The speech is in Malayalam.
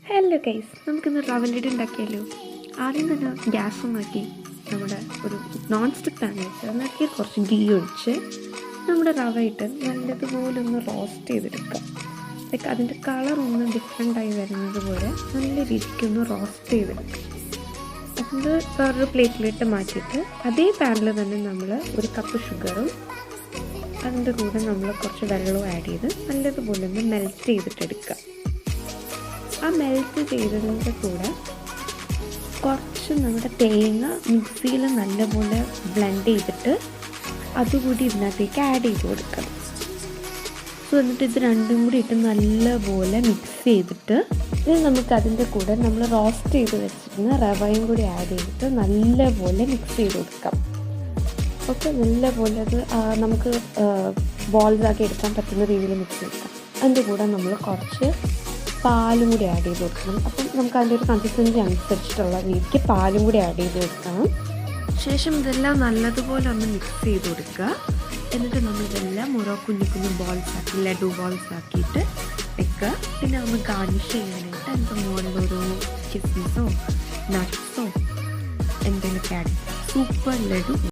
ഹലോ ഗൈസ്, നമുക്കിന്ന് റവ ലഡു ഉണ്ടാക്കിയാലോ. ആദ്യം തന്നെ ഗ്യാസ് ഒന്നാക്കി നമ്മുടെ ഒരു നോൺ സ്റ്റിക്ക് പാൻ വെച്ച് അതിനകത്ത് കുറച്ച് ഗീ ഒഴിച്ച് നമ്മുടെ റവ ഇട്ട് നല്ലതുപോലെ ഒന്ന് റോസ്റ്റ് ചെയ്തെടുക്കുക. ലൈക്ക് അതിൻ്റെ കളറൊന്ന് ഡിഫറെൻ്റായി വരുന്നത് പോലെ നല്ല രീതിക്കൊന്ന് റോസ്റ്റ് ചെയ്തെടുക്കുക. അത് വേറൊരു പ്ലേറ്റിലിട്ട് മാറ്റിയിട്ട് അതേ പാനിൽ തന്നെ നമ്മൾ ഒരു കപ്പ് ഷുഗറും അതിൻ്റെ കൂടെ നമ്മൾ കുറച്ച് വെള്ളവും ആഡ് ചെയ്ത് നല്ലതുപോലെ ഒന്ന് മെൽറ്റ് ചെയ്തിട്ടെടുക്കുക. ആ മെൽറ്റ് ചെയ്തതിൻ്റെ കൂടെ കുറച്ച് നമ്മുടെ തേങ്ങ മിക്സിയിൽ നല്ലപോലെ ബ്ലെൻഡ് ചെയ്തിട്ട് അതുകൂടി ഇതിനകത്തേക്ക് ആഡ് ചെയ്ത് കൊടുക്കണം. സോ എന്നിട്ട് ഇത് രണ്ടും കൂടി ഇട്ട് നല്ലപോലെ മിക്സ് ചെയ്തിട്ട് ഇനി നമുക്ക് അതിൻ്റെ കൂടെ നമ്മൾ റോസ്റ്റ് ചെയ്ത് വെച്ചിരുന്ന റവയും കൂടി ആഡ് ചെയ്തിട്ട് നല്ലപോലെ മിക്സ് ചെയ്ത് കൊടുക്കാം. ഓക്കെ, നല്ലപോലെ അത് നമുക്ക് ബോൾസാക്കി എടുക്കാൻ പറ്റുന്ന രീതിയിൽ മിക്സ് ചെയ്തെടുക്കാം. അതിൻ്റെ കൂടെ നമ്മൾ കുറച്ച് പാലും കൂടി ആഡ് ചെയ്ത് കൊടുക്കണം. അപ്പം നമുക്ക് അതിൻ്റെ ഒരു കൺസിസ്റ്റൻസി അനുസരിച്ചിട്ടുള്ള രീതിക്ക് പാലും കൂടി ആഡ് ചെയ്ത് കൊടുക്കണം. ശേഷം ഇതെല്ലാം നല്ലതുപോലെ ഒന്ന് മിക്സ് ചെയ്ത് കൊടുക്കുക. എന്നിട്ട് നമ്മളിതെല്ലാം ഓരോ കുഞ്ഞു കുഞ്ഞു ബോൾസാക്കി ലഡു ബോൾസാക്കിയിട്ട് വെക്കുക. പിന്നെ ഒന്ന് ഗാർണിഷ് ചെയ്യാനായിട്ട് അതിൻ്റെ മുകളിലൊരു കിസ്മിസോ നട്ട്സോ എന്തെങ്കിലുമൊക്കെ ആഡ് ചെയ്യുക. സൂപ്പർ ലഡു.